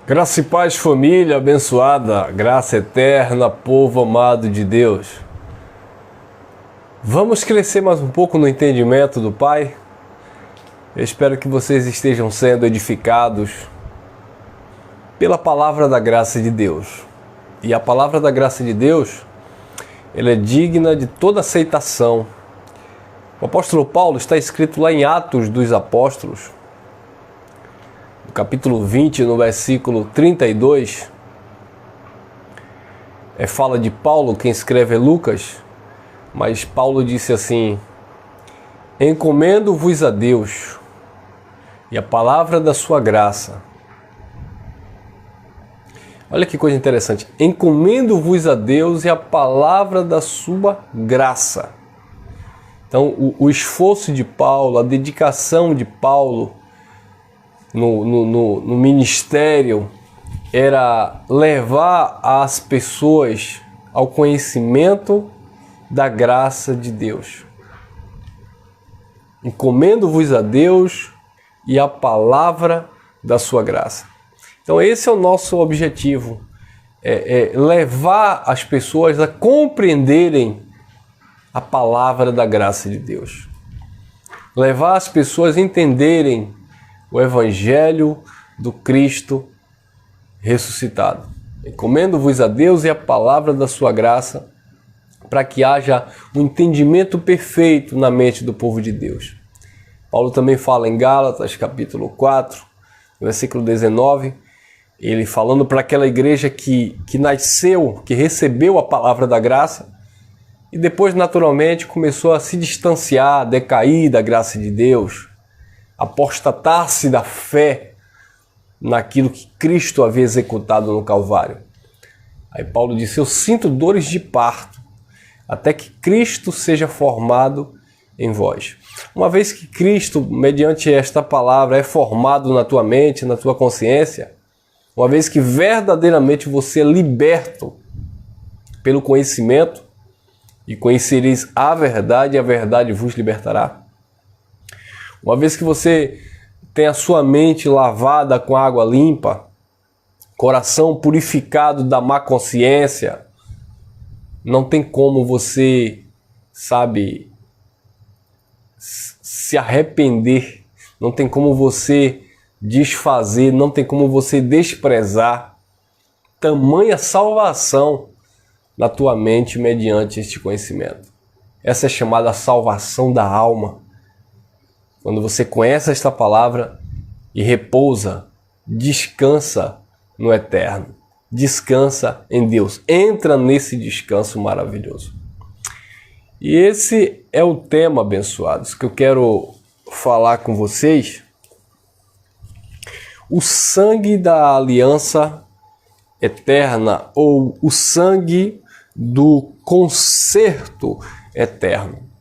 Graça e paz, família abençoada, graça eterna, povo amado de Deus. Vamos crescer mais um pouco no entendimento do Pai? Eu espero que vocês estejam sendo edificados pela palavra da graça de Deus. E a palavra da graça de Deus, ela é digna de toda aceitação. O apóstolo Paulo está escrito lá em Atos dos Apóstolos, no capítulo 20, no versículo 32, fala de Paulo, quem escreve é Lucas, mas Paulo disse assim: encomendo-vos a Deus e a palavra da sua graça. Olha que coisa interessante, encomendo-vos a Deus e a palavra da sua graça. Então o esforço de Paulo, a dedicação de Paulo no ministério era levar as pessoas ao conhecimento da graça de Deus. Encomendo-vos a Deus e a palavra da sua graça. Então esse é o nosso objetivo, levar as pessoas a compreenderem a palavra da graça de Deus. Levar as pessoas a entenderem o Evangelho do Cristo ressuscitado. Encomendo-vos a Deus e a palavra da sua graça, para que haja um entendimento perfeito na mente do povo de Deus. Paulo também fala em Gálatas, capítulo 4, versículo 19, ele falando para aquela igreja que nasceu, que recebeu a palavra da graça, e depois naturalmente começou a se distanciar, decair da graça de Deus, apostatar-se da fé naquilo que Cristo havia executado no Calvário. Aí Paulo disse: eu sinto dores de parto, até que Cristo seja formado em vós. Uma vez que Cristo, mediante esta palavra, é formado na tua mente, na tua consciência, uma vez que verdadeiramente você é liberto pelo conhecimento, e conhecereis a verdade, e a verdade vos libertará. Uma vez que você tem a sua mente lavada com água limpa, coração purificado da má consciência, não tem como você, se arrepender, não tem como você desfazer, não tem como você desprezar tamanha salvação na tua mente mediante este conhecimento. Essa é chamada salvação da alma. Quando você conhece esta palavra e repousa, descansa no eterno, descansa em Deus, entra nesse descanso maravilhoso. E esse é o tema, abençoados, que eu quero falar com vocês. O sangue da aliança eterna, ou o sangue do conserto eterno.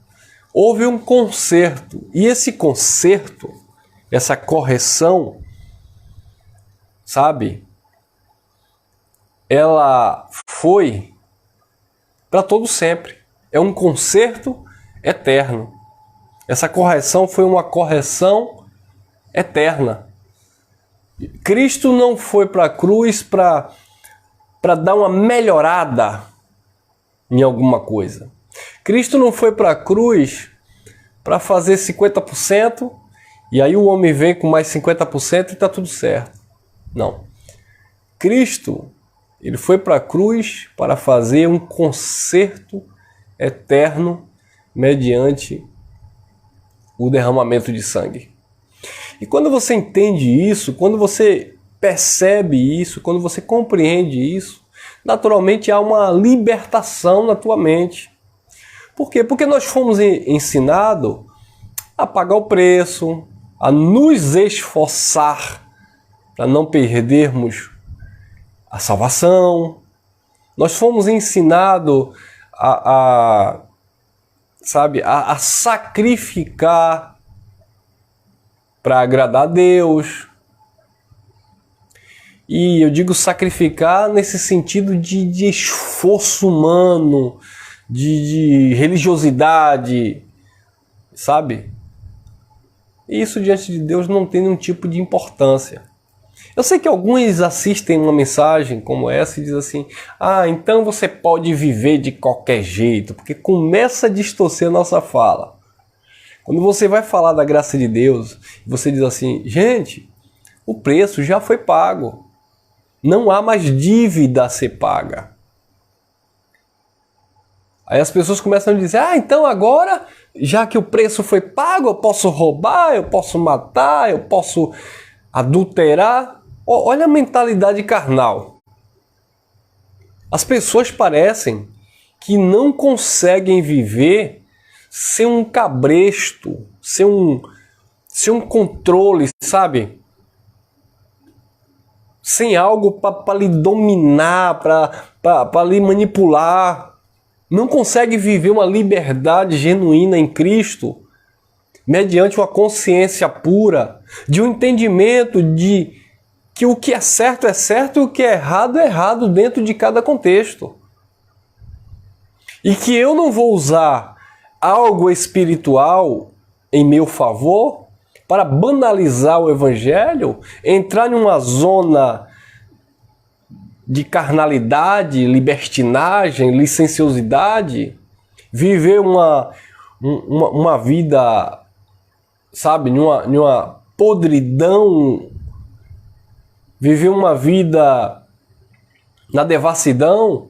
Houve um conserto, e esse conserto, essa correção, ela foi para todo sempre. É um conserto eterno. Essa correção foi uma correção eterna. Cristo não foi para a cruz para dar uma melhorada em alguma coisa. Cristo não foi para a cruz para fazer 50% e aí o homem vem com mais 50% e está tudo certo. Não. Cristo, ele foi para a cruz para fazer um conserto eterno mediante o derramamento de sangue. E quando você entende isso, quando você percebe isso, quando você compreende isso, naturalmente há uma libertação na tua mente. Por quê? Porque nós fomos ensinados a pagar o preço, a nos esforçar para não perdermos a salvação. Nós fomos ensinados a sacrificar para agradar a Deus. E eu digo sacrificar nesse sentido de esforço humano, de religiosidade, E isso diante de Deus não tem nenhum tipo de importância. Eu sei que alguns assistem uma mensagem como essa e dizem assim: ah, então você pode viver de qualquer jeito, porque começa a distorcer a nossa fala. Quando você vai falar da graça de Deus, você diz assim: gente, o preço já foi pago. Não há mais dívida a ser paga. Aí as pessoas começam a dizer: ah, então agora, já que o preço foi pago, eu posso roubar, eu posso matar, eu posso adulterar. Olha a mentalidade carnal. As pessoas parecem que não conseguem viver sem um cabresto, sem um controle, sabe? Sem algo para lhe dominar, para lhe manipular. Não consegue viver uma liberdade genuína em Cristo, mediante uma consciência pura, de um entendimento de que o que é certo e o que é errado dentro de cada contexto. E que eu não vou usar algo espiritual em meu favor para banalizar o evangelho, entrar numa zona de carnalidade, libertinagem, licenciosidade, viver uma vida, sabe, numa podridão, viver uma vida na devassidão,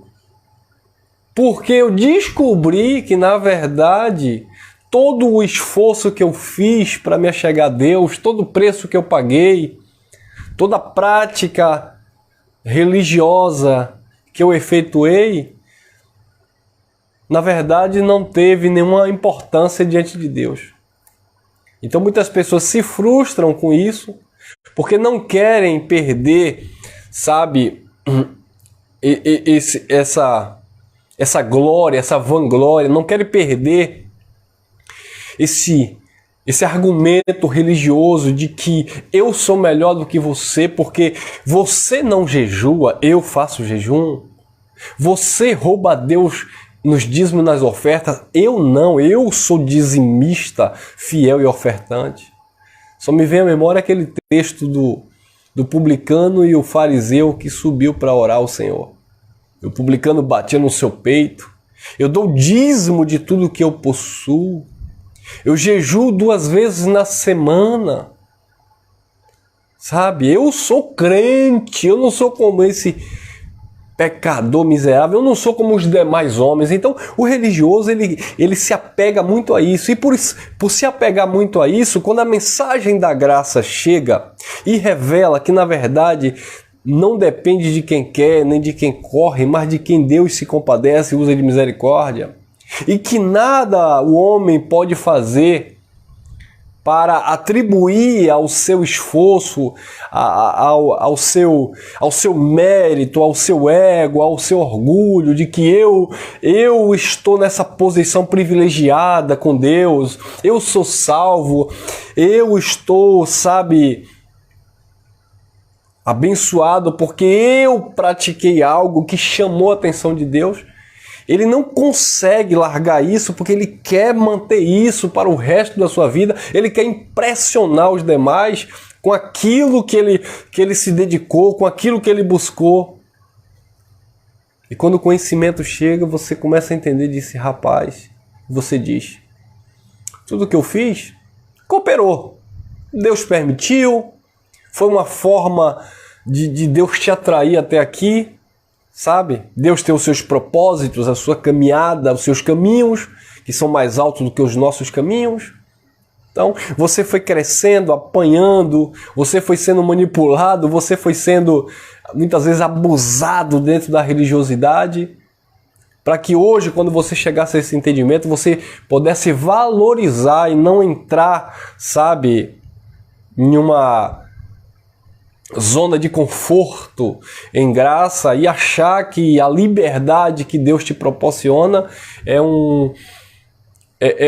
porque eu descobri que, na verdade, todo o esforço que eu fiz para me achegar a Deus, todo o preço que eu paguei, toda a prática religiosa que eu efetuei, na verdade não teve nenhuma importância diante de Deus. Então muitas pessoas se frustram com isso, porque não querem perder, sabe, essa glória, essa vanglória, não querem perder esse argumento religioso de que eu sou melhor do que você porque você não jejua, eu faço jejum. Você rouba a Deus nos dízimos e nas ofertas, eu não, eu sou dizimista, fiel e ofertante. Só me vem à memória aquele texto do publicano e o fariseu que subiu para orar ao Senhor. O publicano batia no seu peito: eu dou dízimo de tudo que eu possuo. Eu jejuo 2 vezes na semana. Sabe, eu sou crente, eu não sou como esse pecador miserável, eu não sou como os demais homens. Então o religioso ele se apega muito a isso, e por se apegar muito a isso, quando a mensagem da graça chega e revela que na verdade não depende de quem quer, nem de quem corre, mas de quem Deus se compadece e usa de misericórdia, e que nada o homem pode fazer para atribuir ao seu esforço, ao seu mérito, ao seu ego, ao seu orgulho, de que eu estou nessa posição privilegiada com Deus, eu sou salvo, eu estou, sabe, abençoado porque eu pratiquei algo que chamou a atenção de Deus. Ele não consegue largar isso porque ele quer manter isso para o resto da sua vida. Ele quer impressionar os demais com aquilo que ele se dedicou, com aquilo que ele buscou. E quando o conhecimento chega, você começa a entender desse rapaz. Você diz: tudo que eu fiz cooperou. Deus permitiu. Foi uma forma de Deus te atrair até aqui. Sabe? Deus tem os seus propósitos, a sua caminhada, os seus caminhos, que são mais altos do que os nossos caminhos. Então, você foi crescendo, apanhando, você foi sendo manipulado, você foi sendo, muitas vezes, abusado dentro da religiosidade, para que hoje, quando você chegasse a esse entendimento, você pudesse valorizar e não entrar, sabe, em uma zona de conforto em graça e achar que a liberdade que Deus te proporciona é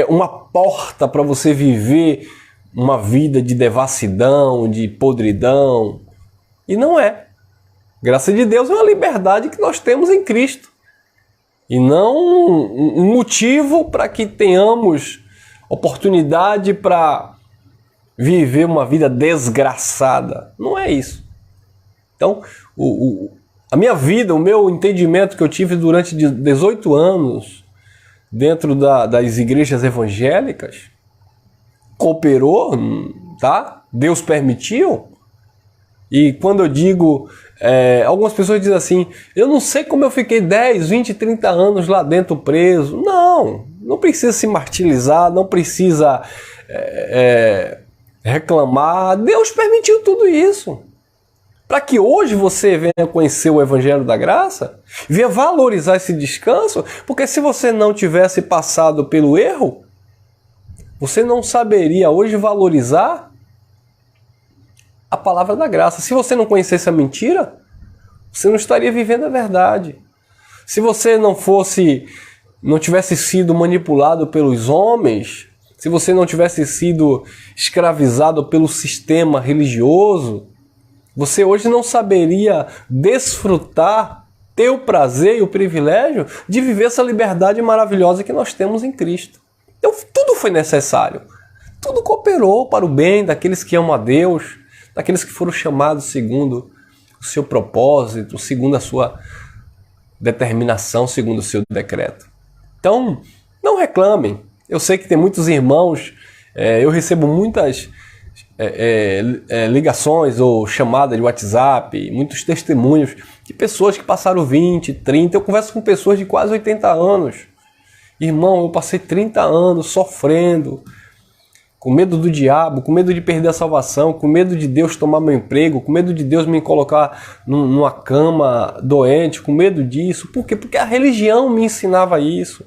uma porta para você viver uma vida de devassidão, de podridão. E não é. Graça de Deus é uma liberdade que nós temos em Cristo. E não um motivo para que tenhamos oportunidade para viver uma vida desgraçada. Não é isso. Então, a minha vida, o meu entendimento que eu tive durante 18 anos dentro das igrejas evangélicas, cooperou, tá? Deus permitiu. E quando eu digo, algumas pessoas dizem assim, eu não sei como eu fiquei 10, 20, 30 anos lá dentro preso. Não precisa se martirizar, não precisa reclamar. Deus permitiu tudo isso. Para que hoje você venha conhecer o Evangelho da Graça, venha valorizar esse descanso, porque se você não tivesse passado pelo erro, você não saberia hoje valorizar a palavra da graça. Se você não conhecesse a mentira, você não estaria vivendo a verdade. Se você não tivesse sido manipulado pelos homens, se você não tivesse sido escravizado pelo sistema religioso, você hoje não saberia desfrutar, ter o prazer e o privilégio de viver essa liberdade maravilhosa que nós temos em Cristo. Então tudo foi necessário. Tudo cooperou para o bem daqueles que amam a Deus, daqueles que foram chamados segundo o seu propósito, segundo a sua determinação, segundo o seu decreto. Então, não reclamem. Eu sei que tem muitos irmãos, eu recebo muitas ligações ou chamadas de WhatsApp, muitos testemunhos de pessoas que passaram 20, 30. Eu converso com pessoas de quase 80 anos. Irmão, eu passei 30 anos sofrendo, com medo do diabo, com medo de perder a salvação, com medo de Deus tomar meu emprego, com medo de Deus me colocar numa cama doente, com medo disso. Por quê? Porque a religião me ensinava isso.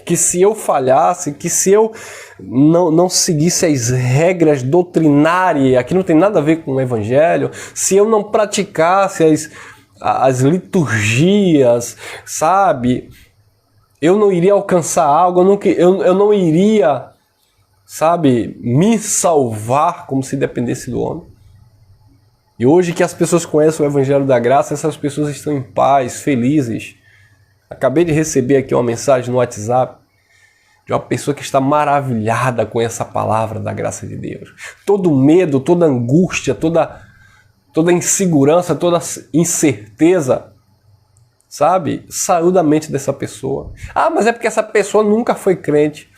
Que se eu falhasse, que se eu não seguisse as regras doutrinárias, aqui não tem nada a ver com o Evangelho, se eu não praticasse as liturgias, sabe, eu não iria alcançar algo, eu não iria, sabe, me salvar como se dependesse do homem. E hoje que as pessoas conhecem o Evangelho da Graça, essas pessoas estão em paz, felizes. Acabei de receber aqui uma mensagem no WhatsApp de uma pessoa que está maravilhada com essa palavra da graça de Deus. Todo medo, toda angústia, toda insegurança, toda incerteza, sabe, saiu da mente dessa pessoa. Ah, mas é porque essa pessoa nunca foi crente.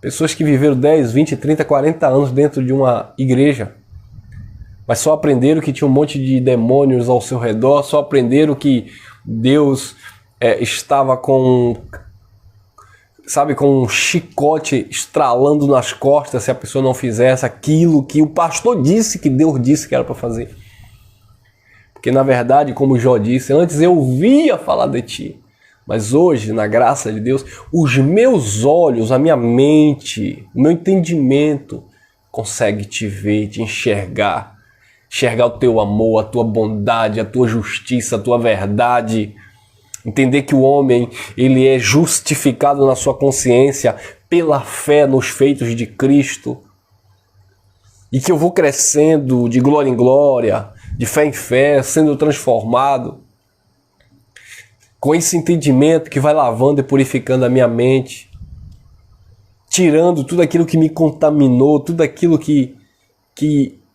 Pessoas que viveram 10, 20, 30, 40 anos dentro de uma igreja, mas só aprenderam que tinha um monte de demônios ao seu redor, só aprenderam que Deus estava com um chicote estralando nas costas se a pessoa não fizesse aquilo que o pastor disse, que Deus disse que era para fazer. Porque na verdade, como Jó disse, antes eu ouvia falar de ti, mas hoje, na graça de Deus, os meus olhos, a minha mente, o meu entendimento consegue te ver, te enxergar o teu amor, a tua bondade, a tua justiça, a tua verdade. Entender que o homem, ele é justificado na sua consciência pela fé nos feitos de Cristo. E que eu vou crescendo de glória em glória, de fé em fé, sendo transformado. Com esse entendimento que vai lavando e purificando a minha mente. Tirando tudo aquilo que me contaminou, tudo aquilo que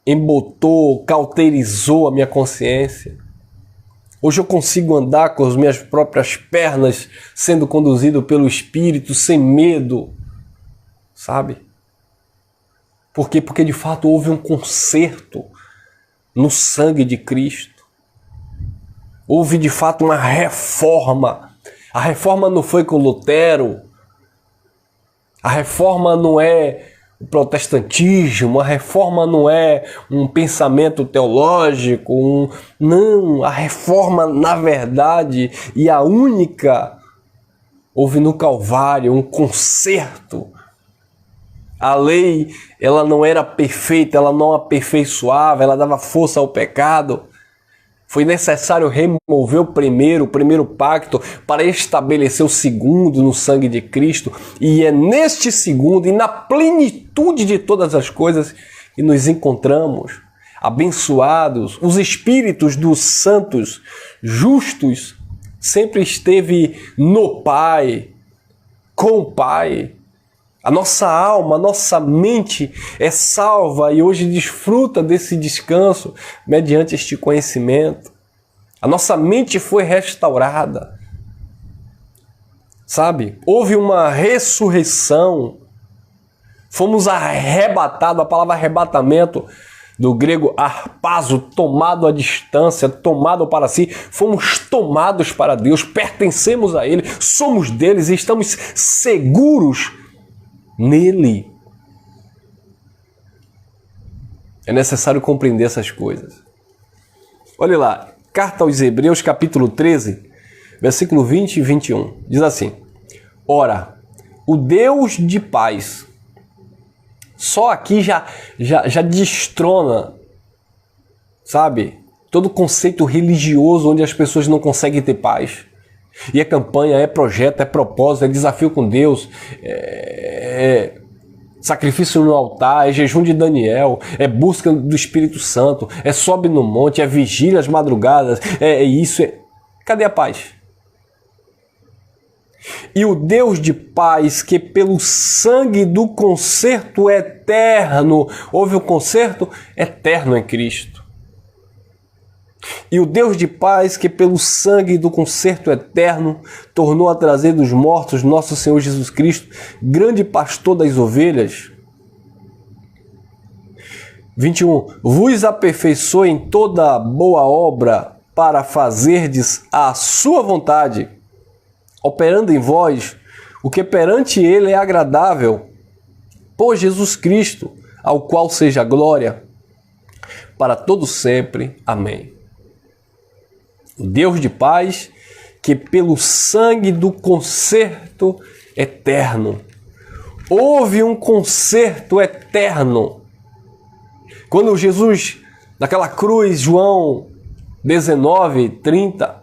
embotou, cauterizou a minha consciência. Hoje eu consigo andar com as minhas próprias pernas, sendo conduzido pelo Espírito, sem medo, sabe? Por quê? Porque de fato houve um conserto no sangue de Cristo. Houve de fato uma reforma. A reforma não foi com Lutero. A reforma não é o protestantismo, a reforma não é um pensamento teológico, não, a reforma na verdade, e a única, houve no Calvário um conserto. A lei, ela não era perfeita, ela não aperfeiçoava, ela dava força ao pecado. Foi necessário remover o primeiro pacto para estabelecer o segundo no sangue de Cristo. E é neste segundo e na plenitude de todas as coisas que nos encontramos abençoados. Os espíritos dos santos justos sempre esteve no Pai, com o Pai. A nossa alma, a nossa mente é salva e hoje desfruta desse descanso mediante este conhecimento. A nossa mente foi restaurada. Sabe? Houve uma ressurreição. Fomos arrebatados, a palavra arrebatamento do grego harpazo, tomado à distância, tomado para si. Fomos tomados para Deus, pertencemos a Ele, somos deles e estamos seguros nele. É necessário compreender essas coisas. Olha lá, carta aos Hebreus, capítulo 13, versículo 20 e 21. Diz assim: ora, o Deus de paz. Só aqui já destrona, sabe, todo conceito religioso onde as pessoas não conseguem ter paz. E é campanha, é projeto, é propósito, é desafio com Deus, é sacrifício no altar, é jejum de Daniel, é busca do Espírito Santo, é sobe no monte, é vigília às madrugadas, é isso. Cadê a paz? E o Deus de paz, que pelo sangue do concerto eterno, houve um concerto eterno em Cristo. E o Deus de paz, que pelo sangue do concerto eterno, tornou a trazer dos mortos nosso Senhor Jesus Cristo, grande pastor das ovelhas. 21. Vos aperfeiçoe em toda boa obra para fazerdes a sua vontade, operando em vós o que perante ele é agradável, por Jesus Cristo, ao qual seja glória para todo sempre. Amém. O Deus de paz, que pelo sangue do concerto eterno, houve um concerto eterno. Quando Jesus, naquela cruz, João 19, 30,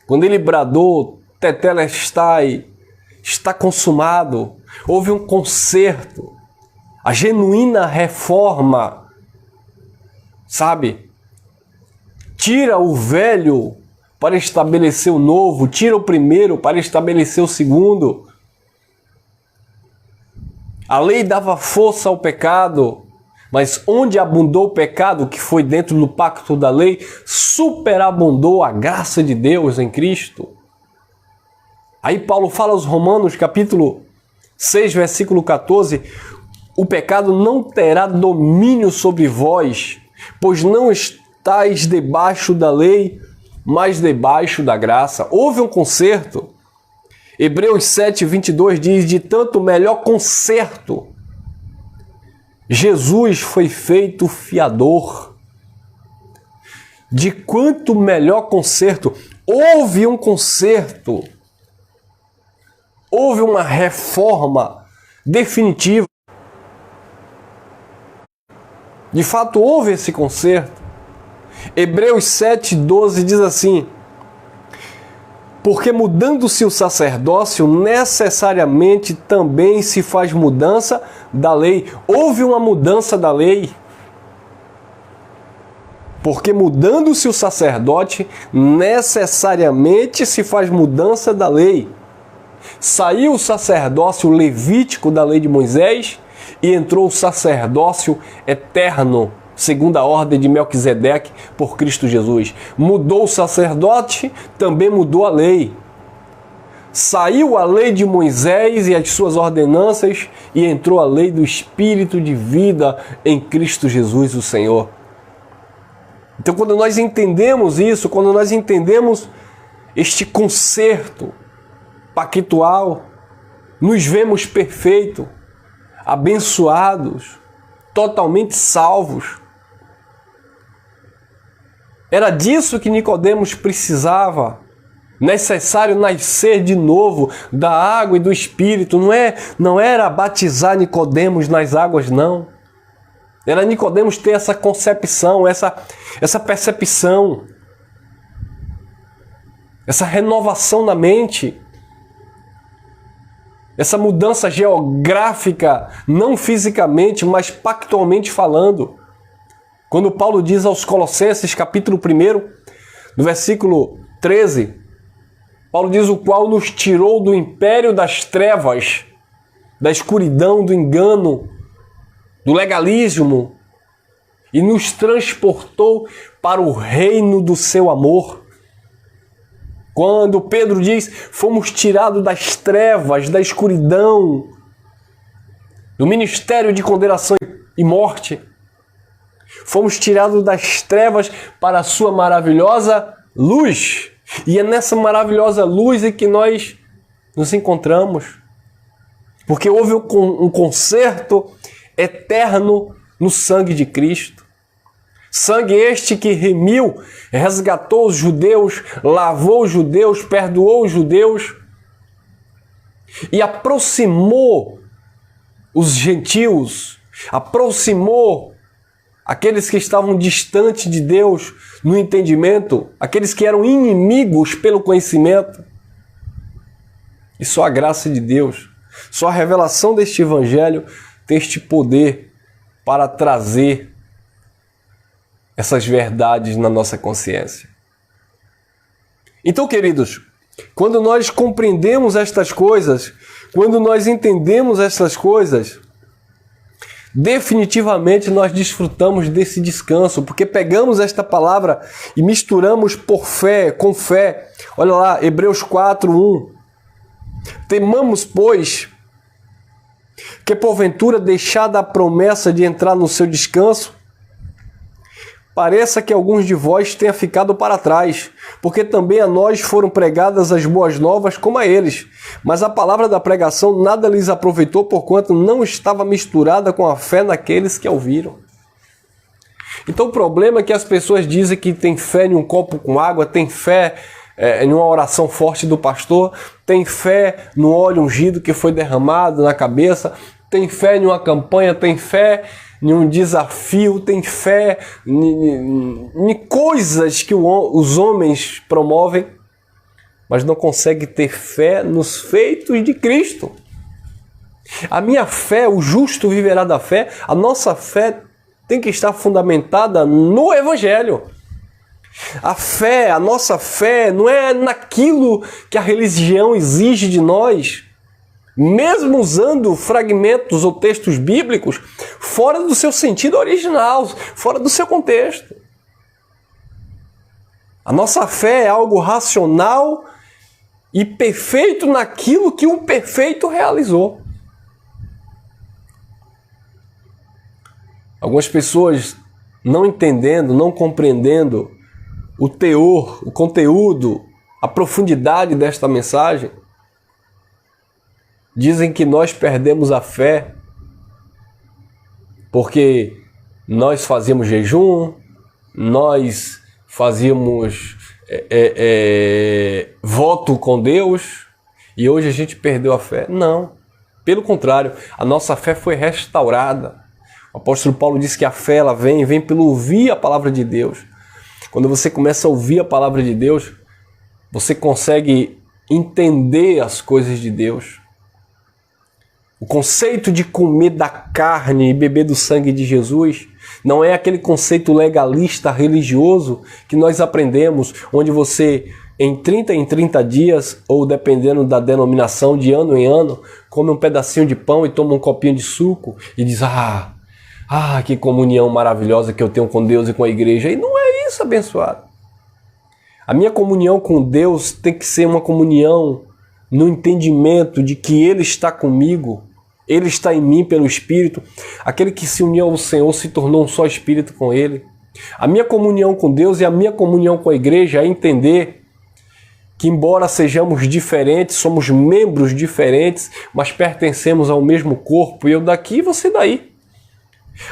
quando ele bradou, Tetelestai, está consumado, houve um concerto, a genuína reforma, sabe? Tira o velho para estabelecer o novo, tira o primeiro para estabelecer o segundo. A lei dava força ao pecado, mas onde abundou o pecado, que foi dentro do pacto da lei, superabundou a graça de Deus em Cristo. Aí Paulo fala aos Romanos, capítulo 6, versículo 14, o pecado não terá domínio sobre vós, pois não estáis debaixo da lei, mas debaixo da graça. Houve um concerto. Hebreus 7, 22 diz, de tanto melhor concerto, Jesus foi feito fiador. De quanto melhor concerto, houve um concerto. Houve uma reforma definitiva. De fato, houve esse concerto. Hebreus 7, 12 diz assim: porque mudando-se o sacerdócio, necessariamente também se faz mudança da lei. Houve uma mudança da lei. Porque mudando-se o sacerdote, necessariamente se faz mudança da lei. Saiu o sacerdócio levítico da lei de Moisés e entrou o sacerdócio eterno, segundo a ordem de Melquisedeque, por Cristo Jesus. Mudou o sacerdote, também mudou a lei. Saiu a lei de Moisés e as suas ordenanças e entrou a lei do Espírito de vida em Cristo Jesus, o Senhor. Então, quando nós entendemos isso, quando nós entendemos este concerto pactual, nos vemos perfeitos, abençoados, totalmente salvos. Era disso que Nicodemos precisava. Necessário nascer de novo da água e do Espírito. Não era batizar Nicodemos nas águas, não. Era Nicodemos ter essa concepção, essa percepção, essa renovação na mente, essa mudança geográfica, não fisicamente, mas pactualmente falando. Quando Paulo diz aos Colossenses, capítulo 1, no versículo 13, Paulo diz: o qual nos tirou do império das trevas, da escuridão, do engano, do legalismo e nos transportou para o reino do seu amor. Quando Pedro diz, fomos tirados das trevas, da escuridão, do ministério de condenação e morte. Fomos tirados das trevas para a sua maravilhosa luz. E é nessa maravilhosa luz em que nós nos encontramos. Porque houve um conserto eterno no sangue de Cristo. Sangue este que remiu, resgatou os judeus, lavou os judeus, perdoou os judeus e aproximou os gentios, aproximou aqueles que estavam distantes de Deus no entendimento, aqueles que eram inimigos pelo conhecimento. E só a graça de Deus, só a revelação deste evangelho tem este poder para trazer essas verdades na nossa consciência. Então, queridos, quando nós compreendemos estas coisas, quando nós entendemos estas coisas, definitivamente nós desfrutamos desse descanso, porque pegamos esta palavra e misturamos por fé, com fé. Olha lá, Hebreus 4:1. Temamos, pois, que porventura deixada a promessa de entrar no seu descanso, pareça que alguns de vós tenha ficado para trás, porque também a nós foram pregadas as boas novas como a eles. Mas a palavra da pregação nada lhes aproveitou, porquanto não estava misturada com a fé naqueles que a ouviram. Então o problema é que as pessoas dizem que tem fé em um copo com água, tem fé em uma oração forte do pastor, tem fé no óleo ungido que foi derramado na cabeça, tem fé em uma campanha, tem fé em um desafio, tem fé em coisas que os homens promovem, mas não consegue ter fé nos feitos de Cristo. A minha fé, o justo viverá da fé, a nossa fé tem que estar fundamentada no Evangelho. A fé, a nossa fé, não é naquilo que a religião exige de nós, mesmo usando fragmentos ou textos bíblicos fora do seu sentido original, fora do seu contexto. A nossa fé é algo racional e perfeito naquilo que o perfeito realizou. Algumas pessoas não entendendo, não compreendendo o teor, o conteúdo, a profundidade desta mensagem, dizem que nós perdemos a fé porque nós fazíamos jejum, nós fazíamos voto com Deus e hoje a gente perdeu a fé. Não, pelo contrário, a nossa fé foi restaurada. O apóstolo Paulo disse que a fé ela vem pelo ouvir a palavra de Deus. Quando você começa a ouvir a palavra de Deus, você consegue entender as coisas de Deus. O conceito de comer da carne e beber do sangue de Jesus não é aquele conceito legalista religioso que nós aprendemos, onde você em 30 dias, ou dependendo da denominação, de ano em ano, come um pedacinho de pão e toma um copinho de suco e diz, que comunhão maravilhosa que eu tenho com Deus e com a igreja. E não é isso, abençoado. A minha comunhão com Deus tem que ser uma comunhão no entendimento de que Ele está comigo, Ele está em mim pelo Espírito. Aquele que se uniu ao Senhor se tornou um só Espírito com Ele. A minha comunhão com Deus e a minha comunhão com a igreja é entender que, embora sejamos diferentes, somos membros diferentes, mas pertencemos ao mesmo corpo, e eu daqui e você daí.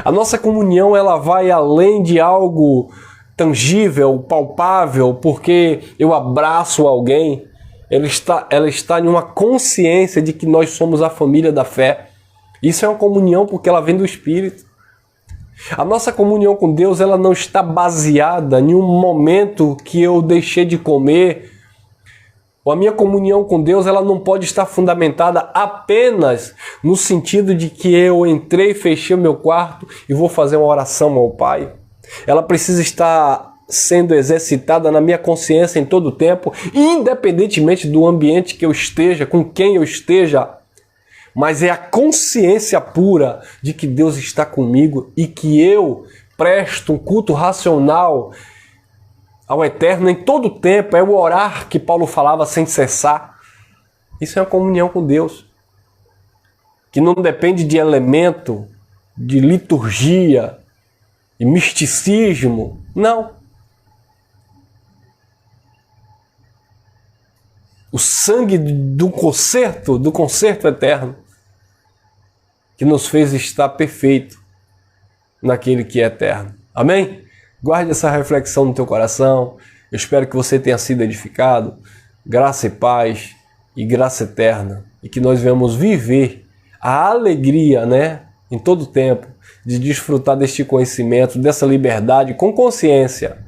A nossa comunhão ela vai além de algo tangível, palpável, porque eu abraço alguém. Ela está em uma consciência de que nós somos a família da fé. Isso é uma comunhão porque ela vem do Espírito. A nossa comunhão com Deus ela não está baseada em um momento que eu deixei de comer. A minha comunhão com Deus ela não pode estar fundamentada apenas no sentido de que eu entrei, fechei o meu quarto e vou fazer uma oração ao Pai. Ela precisa estar sendo exercitada na minha consciência em todo o tempo, independentemente do ambiente que eu esteja, com quem eu esteja, mas é a consciência pura de que Deus está comigo e que eu presto um culto racional ao Eterno em todo o tempo. É o orar que Paulo falava sem cessar. Isso é uma comunhão com Deus, que não depende de elemento, de liturgia e misticismo. Não. O sangue do concerto eterno, que nos fez estar perfeito naquele que é eterno. Amém? Guarde essa reflexão no teu coração. Eu espero que você tenha sido edificado. Graça e paz e graça eterna. E que nós venhamos viver a alegria, né, em todo o tempo, de desfrutar deste conhecimento, dessa liberdade com consciência.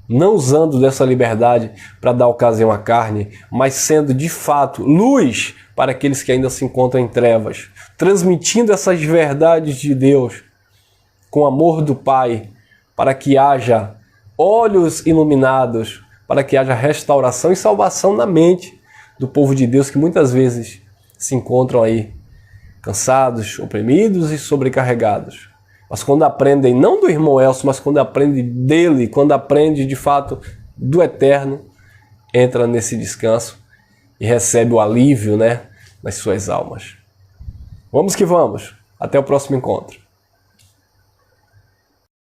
Não usando dessa liberdade para dar ocasião à carne, mas sendo de fato luz para aqueles que ainda se encontram em trevas, transmitindo essas verdades de Deus com amor do Pai, para que haja olhos iluminados, para que haja restauração e salvação na mente do povo de Deus que muitas vezes se encontram aí cansados, oprimidos e sobrecarregados. Mas quando aprendem, não do irmão Elcio, mas quando aprendem dele, quando aprendem de fato do Eterno, entra nesse descanso e recebe o alívio, né, nas suas almas. Vamos que vamos. Até o próximo encontro.